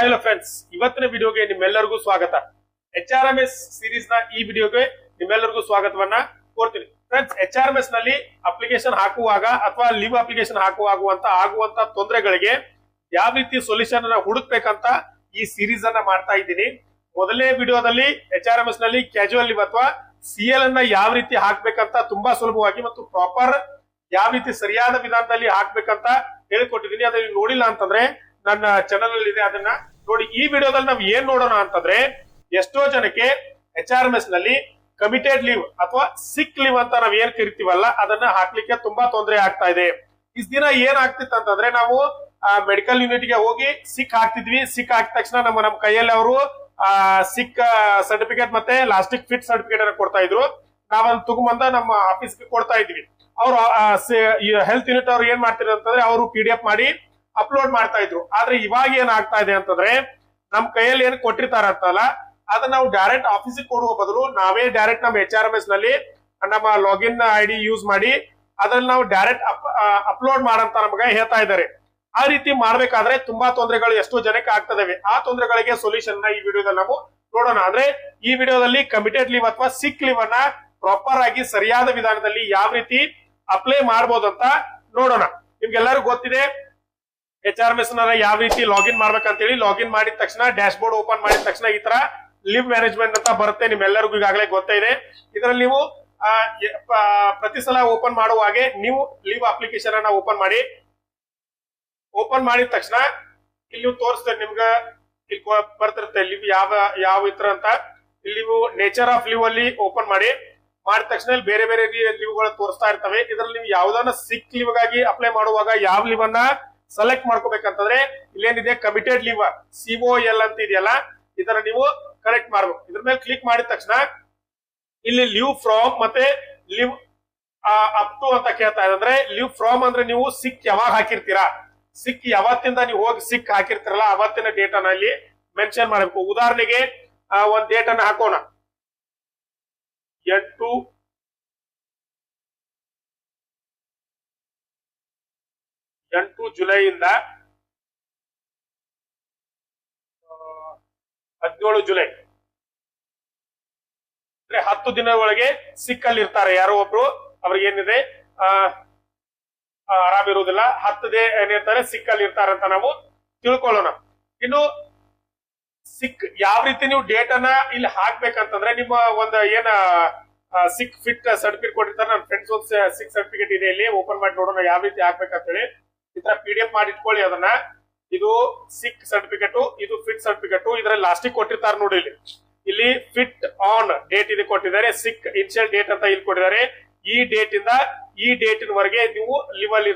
Hello friends, ಇವತ್ತಿನ ವಿಡಿಯೋಗೆ ನಿಮ್ಮೆಲ್ಲರಿಗೂ ಸ್ವಾಗತ. HRMS ಸೀರೀಸ್ ನ ಈ ವಿಡಿಯೋಗೆ ನಿಮ್ಮೆಲ್ಲರಿಗೂ ಸ್ವಾಗತವನ್ನ ಕೋರ್ತೀನಿ. ಫ್ರೆಂಡ್ಸ್, HRMS ನಲ್ಲಿ ಅಪ್ಲಿಕೇಶನ್ ಹಾಕುವಾಗ ಅಥವಾ ಲೀವ್ ಅಪ್ಲಿಕೇಶನ್ ಆಗುವಂತ ತೊಂದರೆಗಳಿಗೆ ಯಾವ ರೀತಿ ಸೊಲ್ಯೂಷನ್ ಅನ್ನ ಹುಡುಕ್ಬೇಕಂತ ಈ ಸೀರೀಸ್ ಅನ್ನ ಮಾಡ್ತಾ ಇದ್ದೀನಿ. ಮೊದಲನೇ ವಿಡಿಯೋದಲ್ಲಿ HRMS ನಲ್ಲಿ ಕ್ಯಾಜುವಲ್ ಲೀವ್ ಅಥವಾ CL ಅನ್ನ ಯಾವ ರೀತಿ ಹಾಕ್ಬೇಕಂತ ತುಂಬಾ ಸುಲಭವಾಗಿ ಮತ್ತು ಪ್ರಾಪರ್ ಯಾವ ರೀತಿ ಸರಿಯಾದ ವಿಧಾನದಲ್ಲಿ ಹಾಕ್ಬೇಕಂತ ಹೇಳಿಕೊಟ್ಟಿದ್ದೀನಿ. ಅದನ್ನ ನೋಡಿಲ್ಲ ಅಂತಂದ್ರೆ ನನ್ನ ಚಾನಲ್ ಅಲ್ಲಿ ಇದೆ, ಅದನ್ನ ನೋಡಿ. ಈ ವಿಡಿಯೋದಲ್ಲಿ ನಾವು ಏನ್ ನೋಡೋಣ ಅಂತಂದ್ರೆ, ಎಷ್ಟೋ ಜನಕ್ಕೆ HRMS ನಲ್ಲಿ ಕಮಿಟೆಡ್ ಲೀವ್ ಅಥವಾ ಸಿಕ್ ಲೀವ್ ಅಂತ ನಾವ್ ಏನ್ ಕರಿತೀವಲ್ಲ, ಅದನ್ನ ಹಾಕ್ಲಿಕ್ಕೆ ತುಂಬಾ ತೊಂದರೆ ಆಗ್ತಾ ಇದೆ. ಇಷ್ಟ ದಿನ ಏನ್ ಆಗ್ತಿತ್ತು ಅಂತಂದ್ರೆ, ನಾವು ಮೆಡಿಕಲ್ ಯೂನಿಟ್ ಗೆ ಹೋಗಿ ಸಿಕ್ ಹಾಕ್ತಿದ್ವಿ. ಸಿಕ್ ಹಾಕಿದ ತಕ್ಷಣ ನಮ್ಮ ಕೈಯಲ್ಲಿ ಅವರು ಸಿಕ್ ಸರ್ಟಿಫಿಕೇಟ್ ಮತ್ತೆ ಲಾಸ್ಟಿಕ್ ಫಿಟ್ ಸರ್ಟಿಫಿಕೇಟ್ ಅನ್ನ ಕೊಡ್ತಾ ಇದ್ರು. ನಾವನ್ನ ತಗೊಂಬಂದ ನಮ್ಮ ಆಫೀಸ್ಗೆ ಕೊಡ್ತಾ ಇದ್ವಿ. ಅವರು ಹೆಲ್ತ್ ಯೂನಿಟ್ ಅವ್ರು ಏನ್ ಮಾಡ್ತಿದ್ರು ಅಂತಂದ್ರೆ, ಅವರು PDF ಮಾಡಿ ಅಪ್ಲೋಡ್ ಮಾಡ್ತಾ ಇದ್ರು. ಆದ್ರೆ ಇವಾಗ ಏನ್ ಆಗ್ತಾ ಇದೆ ಅಂತಂದ್ರೆ, ನಮ್ ಕೈಯಲ್ಲಿ ಏನ್ ಕೊಟ್ಟಿರ್ತಾರ ಅಂತಲ್ಲ, ಅದನ್ನ ನಾವು ಡೈರೆಕ್ಟ್ ಆಫೀಸಿಗೆ ಕೊಡುವ ಬದಲು ನಾವೇ ಡೈರೆಕ್ಟ್ ನಮ್ಮ HRMS ನಲ್ಲಿ ನಮ್ಮ ಲಾಗಿನ್ ID ಯೂಸ್ ಮಾಡಿ ಅದನ್ನ ನಾವು ಡೈರೆಕ್ಟ್ ಅಪ್ಲೋಡ್ ಮಾಡಂತ ನಮ್ಗೆ ಹೇಳ್ತಾ ಇದ್ದಾರೆ. ಆ ರೀತಿ ಮಾಡ್ಬೇಕಾದ್ರೆ ತುಂಬಾ ತೊಂದರೆಗಳು ಎಷ್ಟೋ ಜನಕ್ಕೆ ಆಗ್ತದವೆ. ಆ ತೊಂದರೆಗಳಿಗೆ ಸೊಲ್ಯೂಷನ್ ನ ಈ ವಿಡಿಯೋದಲ್ಲಿ ನಾವು ನೋಡೋಣ. ಅಂದ್ರೆ ಈ ವಿಡಿಯೋದಲ್ಲಿ ಕಮಿಟೆಡ್ ಲೀವ್ ಅಥವಾ ಸಿಕ್ ಲೀವ್ ಅನ್ನ ಪ್ರಾಪರ್ ಆಗಿ ಸರಿಯಾದ ವಿಧಾನದಲ್ಲಿ ಯಾವ ರೀತಿ ಅಪ್ಲೈ ಮಾಡಬಹುದು ಅಂತ ನೋಡೋಣ. ನಿಮ್ಗೆಲ್ಲರಿಗೂ ಗೊತ್ತಿದೆ HRMS ನ ಯಾವ ರೀತಿ ಲಾಗಿನ್ ಮಾಡ್ಬೇಕಂತೇಳಿ. ಲಾಗಿನ್ ಮಾಡಿದ ತಕ್ಷಣ ಡ್ಯಾಶ್ ಬೋರ್ಡ್ ಓಪನ್ ಮಾಡಿದ ತಕ್ಷಣ ಈ ತರ ಲೀವ್ ಮ್ಯಾನೇಜ್ಮೆಂಟ್ ಅಂತ ಬರುತ್ತೆ. ನಿಮ್ಮೆಲ್ಲರಿಗೂ ಈಗಾಗಲೇ ಗೊತ್ತೇ ಇದೆ. ಇದರಲ್ಲಿ ನೀವು ಪ್ರತಿ ಸಲ ಓಪನ್ ಮಾಡುವಾಗೆ ನೀವು ಲೀವ್ ಅಪ್ಲಿಕೇಶನ್ ಅನ್ನ ಓಪನ್ ಮಾಡಿದ ತಕ್ಷಣ ಇಲ್ಲಿ ನೀವು ತೋರಿಸ್ತೇನೆ. ನಿಮ್ಗೆ ಇಲ್ಲಿ ಬರ್ತಿರುತ್ತೆ ಲೀವ್ ಯಾವ ಇತರ ಅಂತ. ಇಲ್ಲಿ ನೀವು ನೇಚರ್ ಆಫ್ ಲೀವ್ ಅಲ್ಲಿ ಓಪನ್ ಮಾಡಿದ ತಕ್ಷಣ ಇಲ್ಲಿ ಬೇರೆ ಬೇರೆ ಲೀವ್ ಗಳು ತೋರಿಸ್ತಾ ಇರ್ತವೆ. ಇದರಲ್ಲಿ ನೀವು ಯಾವ್ದಾನ ಸಿಕ್ ಲೀವ್ ಗಾಗಿ ಅಪ್ಲೈ ಮಾಡುವಾಗ ಯಾವ ಲೀವ್ ಅನ್ನ ಸೆಲೆಕ್ಟ್ ಮಾಡ್ಕೋಬೇಕಂತಂದ್ರೆ, ಇಲ್ಲೇನಿದೆ ಕಮಿಟೆಡ್ ಲೀವ್ COL ಅಂತ ಇದೆಯಲ್ಲ, ಇದನ್ನ ನೀವು ಕರೆಕ್ಟ್ ಮಾಡ್ಬೇಕು. ಇದ್ರ ಮೇಲೆ ಕ್ಲಿಕ್ ಮಾಡಿದ ತಕ್ಷಣ ಇಲ್ಲಿ ಲೀವ್ ಫ್ರಾಮ್ ಮತ್ತೆ ಲೀವ್ ಅಪ್ ಟು ಅಂತ ಕೇಳ್ತಾ ಇದೆ. ಅಂದ್ರೆ ಲೀವ್ ಫ್ರಾಮ್ ಅಂದ್ರೆ ನೀವು ಸಿಕ್ ಯಾವಾಗ ಹಾಕಿರ್ತೀರಾ, ಸಿಕ್ ಯಾವತ್ತಿಂದ ನೀವು ಹೋಗಿ ಸಿಕ್ ಹಾಕಿರ್ತೀರಲ್ಲ ಅವತ್ತಿನ ಡೇಟ್ ಅನ್ನ ಇಲ್ಲಿ ಮೆನ್ಷನ್ ಮಾಡಬೇಕು. ಉದಾಹರಣೆಗೆ ಒಂದ್ ಡೇಟ್ ಅನ್ನ ಹಾಕೋಣ, 8 ಜುಲೈಯಿಂದ 17 ಜುಲೈ. ಅಂದ್ರೆ 10 ದಿನದ ಒಳಗೆ ಸಿಕ್ ಅಲ್ಲಿ ಇರ್ತಾರೆ ಯಾರೋ ಒಬ್ರು. ಅವ್ರಿಗೆ ಏನಿದೆ ಆರಾಮಿರುವುದಿಲ್ಲ, 10 ಡೇ ಏನಿರ್ತಾರೆ ಸಿಕ್ ಅಲ್ಲಿ ಇರ್ತಾರೆ ಅಂತ ನಾವು ತಿಳ್ಕೊಳ್ಳೋಣ. ಇನ್ನು ಸಿಕ್ ಯಾವ ರೀತಿ ನೀವು ಡೇಟ್ ಅನ್ನ ಇಲ್ಲಿ ಹಾಕ್ಬೇಕಂತಂದ್ರೆ, ನಿಮ್ಮ ಒಂದು ಏನ ಸಿಕ್ ಫಿಟ್ ಸರ್ಟಿಫಿಕೇಟ್ ಕೊಟ್ಟಿರ್ತಾರೆ. ನನ್ನ ಫ್ರೆಂಡ್ಸ್ ಒಂದು ಸಿಕ್ ಸರ್ಟಿಫಿಕೇಟ್ ಇದೆ, ಇಲ್ಲಿ ಓಪನ್ ಮಾಡಿ ನೋಡೋಣ ಯಾವ ರೀತಿ ಹಾಕ್ಬೇಕಂತ ಹೇಳಿ. ಈ ತರ PDF ಮಾಡಿ ಇಟ್ಕೊಳ್ಳಿ ಅದನ್ನ. ಇದು ಸಿಕ್ ಸರ್ಟಿಫಿಕೇಟ್, ಇದು ಫಿಟ್ ಸರ್ಟಿಫಿಕೇಟ್. ಇದ್ರಲ್ಲಿ ಲಾಸ್ಟಿಗೆ ಕೊಟ್ಟಿರ್ತಾರೆ ನೋಡಿ. ಇಲ್ಲಿ ಫಿಟ್ ಆನ್ ಡೇಟ್ ಇದು ಕೊಟ್ಟಿದ್ದಾರೆ, ಸಿಕ್ ಇನಿಷಿಯಲ್ ಡೇಟ್ ಅಂತ ಇಲ್ಲಿ ಕೊಟ್ಟಿದ್ದಾರೆ. ಈ ಡೇಟ್ ಇಂದ ಈ ಡೇಟಿನ ವರೆಗೆ ನೀವು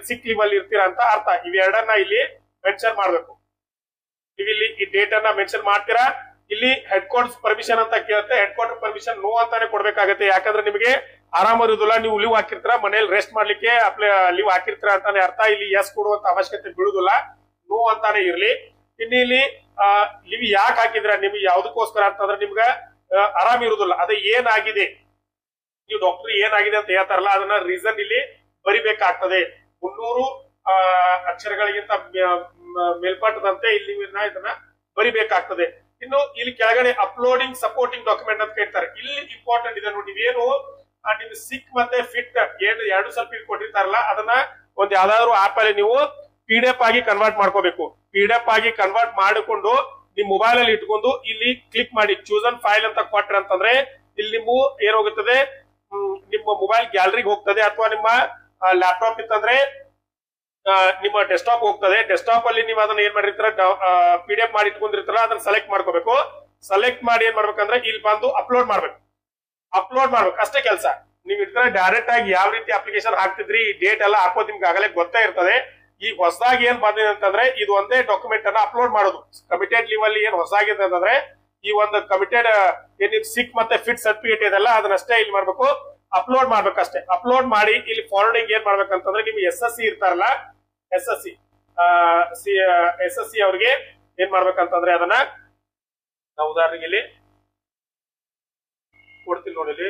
ಸಿಕ್ ಲೀವ್ ಅಲ್ಲಿ ಇರ್ತೀರಾ ಅಂತ ಅರ್ಥ. ಇವೆರಡನ್ನ ಇಲ್ಲಿ ಮೆನ್ಷನ್ ಮಾಡ್ಬೇಕು. ನೀವು ಇಲ್ಲಿ ಈ ಡೇಟ್ ಅನ್ನ ಮೆನ್ಷನ್ ಮಾಡ್ತೀರಾ. ಇಲ್ಲಿ ಹೆಡ್ ಕ್ವಾರ್ಟರ್ಸ್ ಪರ್ಮಿಷನ್ ಅಂತ ಕೇಳುತ್ತೆ. ಹೆಡ್ ಕ್ವಾರ್ಟರ್ ಪರ್ಮಿಷನ್ ನೋ ಅಂತಾನೆ ಕೊಡ್ಬೇಕಾಗತ್ತೆ. ಯಾಕಂದ್ರೆ ನಿಮಗೆ ಆರಾಮ ಇರುದಿಲ್ಲ, ನೀವು ಲೀವ್ ಹಾಕಿರ್ತೀರಾ, ಮನೇಲಿ ರೆಸ್ಟ್ ಮಾಡ್ಲಿಕ್ಕೆ ಲೀವ್ ಹಾಕಿರ್ತೀರಾ ಅಂತಾನೆ ಅರ್ಥ. ಇಲ್ಲಿ ಎಸ್ ಕೊಡುವಂತ ಅವಶ್ಯಕತೆ ಬೀಳುದಿಲ್ಲ, ನೋ ಅಂತಾನೆ ಇರ್ಲಿ. ಇನ್ನು ಇಲ್ಲಿ ಲೀವ್ ಯಾಕೆ ಹಾಕಿದ್ರ, ನಿಮ್ಗೆ ಯಾವ್ದಕ್ಕೋಸ್ಕರ ಅಂತಂದ್ರೆ ನಿಮ್ಗ ಆರಾಮ ಇರುದಿಲ್ಲ, ಅದೇ ಏನಾಗಿದೆ, ನೀವು ಡಾಕ್ಟರ್ ಏನಾಗಿದೆ ಅಂತ ಹೇಳ್ತಾರಲ್ಲ, ಅದನ್ನ ರೀಸನ್ ಇಲ್ಲಿ ಬರಿಬೇಕಾಗ್ತದೆ. 300 ಅಕ್ಷರಗಳಿಗಿಂತ ಮೇಲ್ಪಟ್ಟದಂತೆ ಇಲ್ಲಿ ಇದನ್ನ ಬರಿಬೇಕಾಗ್ತದೆ. ಇನ್ನು ಇಲ್ಲಿ ಕೆಳಗಡೆ ಅಪ್ಲೋಡಿಂಗ್ ಸಪೋರ್ಟಿಂಗ್ ಡಾಕ್ಯುಮೆಂಟ್ ಅಂತ ಕೇಳ್ತಾರೆ. ಇಲ್ಲಿ ಇಂಪಾರ್ಟೆಂಟ್ ಇದೆ ನೋಡಿ. ನೀವೇನು ನಿಮ್ ಸಿಕ್ ಮತ್ತೆ ಫಿಟ್ ಎರಡು ಸರ್ಟಿಫಿಕೇಟ್ ಕೊಟ್ಟಿರ್ತಾರಲ್ಲ, ಅದನ್ನ ಒಂದ್ ಯಾವ್ದಾದ್ರು ಆಪ್ ಅಲ್ಲಿ ನೀವು PDF ಆಗಿ ಕನ್ವರ್ಟ್ ಮಾಡ್ಕೋಬೇಕು. PDF ಆಗಿ ಕನ್ವರ್ಟ್ ಮಾಡಿಕೊಂಡು ನಿಮ್ ಮೊಬೈಲ್ ಅಲ್ಲಿ ಇಟ್ಕೊಂಡು ಇಲ್ಲಿ ಕ್ಲಿಕ್ ಮಾಡಿ ಚೂಸನ್ ಫೈಲ್ ಅಂತ ಕೊಟ್ರೆ ಅಂತಂದ್ರೆ, ಇಲ್ಲಿ ನೀವು ಏನಾಗುತ್ತದೆ, ನಿಮ್ಮ ಮೊಬೈಲ್ ಗ್ಯಾಲರಿಗೆ ಹೋಗ್ತದೆ. ಅಥವಾ ನಿಮ್ಮ ಲ್ಯಾಪ್ಟಾಪ್ ಇತ್ತಂದ್ರೆ ನಿಮ್ಮ ಡೆಸ್ಕ್ಟಾಪ್ ಹೋಗ್ತದೆ. ಡೆಸ್ಕ್ಟಾಪ್ ಅಲ್ಲಿ ನೀವು ಅದನ್ನ ಏನ್ ಮಾಡಿರ್ತೀರ, PDF ಮಾಡಿ ಇಟ್ಕೊಂಡಿರ್ತಾರ, ಅದನ್ನ ಸೆಲೆಕ್ಟ್ ಮಾಡ್ಕೋಬೇಕು. ಸೆಲೆಕ್ಟ್ ಮಾಡಿ ಏನ್ ಮಾಡ್ಬೇಕಂದ್ರೆ ಇಲ್ಲಿ ಬಂದು ಅಪ್ಲೋಡ್ ಮಾಡ್ಬೇಕು ಅಷ್ಟೇ ಕೆಲಸ. ನೀವು ಇರ್ತಾರೆ ಡೈರೆಕ್ಟ್ ಆಗಿ ಯಾವ ರೀತಿ ಅಪ್ಲಿಕೇಶನ್ ಹಾಕ್ತಿದ್ರಿ, ಈ ಡೇಟ್ ಎಲ್ಲ ಹಾಕೋದು ನಿಮ್ಗೆ ಆಗಲೇ ಗೊತ್ತೇ ಇರ್ತದೆ. ಈಗ ಹೊಸದಾಗಿ ಏನ್ ಬಂದಿದೆ ಅಂತಂದ್ರೆ, ಇದು ಒಂದೇ ಡಾಕ್ಯುಮೆಂಟ್ ಅನ್ನ ಅಪ್ಲೋಡ್ ಮಾಡೋದು. ಕಮಿಟೆಡ್ ಲೀವ್ ಅಲ್ಲಿ ಏನ್ ಹೊಸದಾಗಿದೆ ಅಂತಂದ್ರೆ, ಈ ಒಂದು ಕಮಿಟೆಡ್ ಏನ್ ಸಿಕ್ ಮತ್ತೆ ಫಿಟ್ ಸರ್ಟಿಫಿಕೇಟ್ ಇದೆಲ್ಲ ಅದನ್ನಷ್ಟೇ ಇಲ್ಲಿ ಮಾಡ್ಬೇಕು, ಅಪ್ಲೋಡ್ ಮಾಡ್ಬೇಕಷ್ಟೇ. ಅಪ್ಲೋಡ್ ಮಾಡಿ ಇಲ್ಲಿ ಫಾರ್ವರ್ಡಿಂಗ್ ಏನ್ ಮಾಡ್ಬೇಕಂತಂದ್ರೆ, ನಿಮ್ಗೆ SSC ಇರ್ತಾರಲ್ಲ, SSC ಅವ್ರಿಗೆ ಏನ್ ಮಾಡ್ಬೇಕಂತಂದ್ರೆ, ಅದನ್ನ ನಾವು ಉದಾಹರಣೆಗೆ ಇಲ್ಲಿ ಕೊಡ್ತೀನಿ ನೋಡಿ.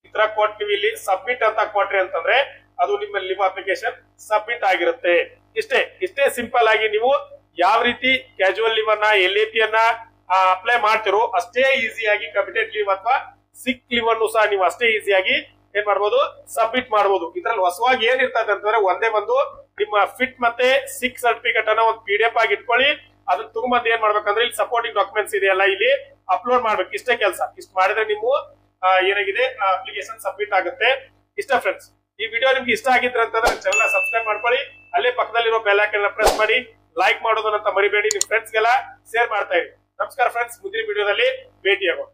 ಈ ತರ ಕೊಟ್ಟು ನೀವು ಇಲ್ಲಿ ಸಬ್ಮಿಟ್ ಅಂತ ಕೊಟ್ರಿ ಅಂತಂದ್ರೆ ಅದು ನಿಮ್ಮ ಅಪ್ಲಿಕೇಶನ್ ಸಬ್ಮಿಟ್ ಆಗಿರುತ್ತೆ. ಇಷ್ಟೇ ಸಿಂಪಲ್ ಆಗಿ ನೀವು ಯಾವ ರೀತಿ ಕ್ಯಾಜುವಲ್ ಲೀವ್ ಅನ್ನ LAP ಅನ್ನ ಅಪ್ಲೈ ಮಾಡ್ತಿರೋ ಅಷ್ಟೇ ಈಸಿಯಾಗಿ ಕಮಿಟೆಡ್ ಲೀವ್ ಅಥವಾ ಸಿಕ್ ಲೀವ್ ಅನ್ನು ಸಹ ನೀವು ಅಷ್ಟೇ ಈಸಿಯಾಗಿ ಏನ್ ಮಾಡ್ಬೋದು, ಸಬ್ಮಿಟ್ ಮಾಡಬಹುದು. ಇದ್ರಲ್ಲಿ ಹೊಸವಾಗಿ ಏನ್ ಇರ್ತದೆ ಅಂತಂದ್ರೆ ಒಂದೇ ಒಂದು ನಿಮ್ಮ ಫಿಟ್ ಮತ್ತೆ ಸಿಕ್ ಸರ್ಟಿಫಿಕೇಟ್ ಅನ್ನ ಒಂದು PDF ಆಗಿ ಇಟ್ಕೊಳ್ಳಿ. ಅದನ್ನ ತಗೊಂಡ್ಬಂದು ಏನ್ ಮಾಡ್ಬೇಕಂದ್ರೆ ಇಲ್ಲಿ ಸಪೋರ್ಟಿಂಗ್ ಡಾಕ್ಯುಮೆಂಟ್ಸ್ ಇದೆಯಲ್ಲ ಇಲ್ಲಿ ಅಪ್ಲೋಡ್ ಮಾಡ್ಬೇಕು. ಇಷ್ಟೇ ಕೆಲಸ. ಇಷ್ಟು ಮಾಡಿದ್ರೆ ನೀವು ಏನಾಗಿದೆ ಅಪ್ಲಿಕೇಶನ್ ಸಬ್ಮಿಟ್ ಆಗುತ್ತೆ. ಇಷ್ಟ ಫ್ರೆಂಡ್ಸ್, ಈ ವಿಡಿಯೋ ನಿಮ್ಗೆ ಇಷ್ಟ ಆಗಿದ್ರೆ ಅಂತಂದ್ರೆ ಚಾನೆಲ್ ಸಬ್ಸ್ಕ್ರೈಬ್ ಮಾಡ್ಕೊಳ್ಳಿ. ಅಲ್ಲೇ ಪಕ್ಕದಲ್ಲಿರೋ ಬೆಲ್ ಐಕಾನ್ ಪ್ರೆಸ್ ಮಾಡಿ. ಲೈಕ್ ಮಾಡೋದನ್ನ ಮರಿಬೇಡಿ. ನಿಮ್ ಫ್ರೆಂಡ್ಸ್ಗೆಲ್ಲ ಶೇರ್ ಮಾಡ್ತಾ ಇರಿ. ನಮಸ್ಕಾರ ಫ್ರೆಂಡ್ಸ್, ಮುಂದಿನ ವಿಡಿಯೋದಲ್ಲಿ ಭೇಟಿಯಾಗೋಣ.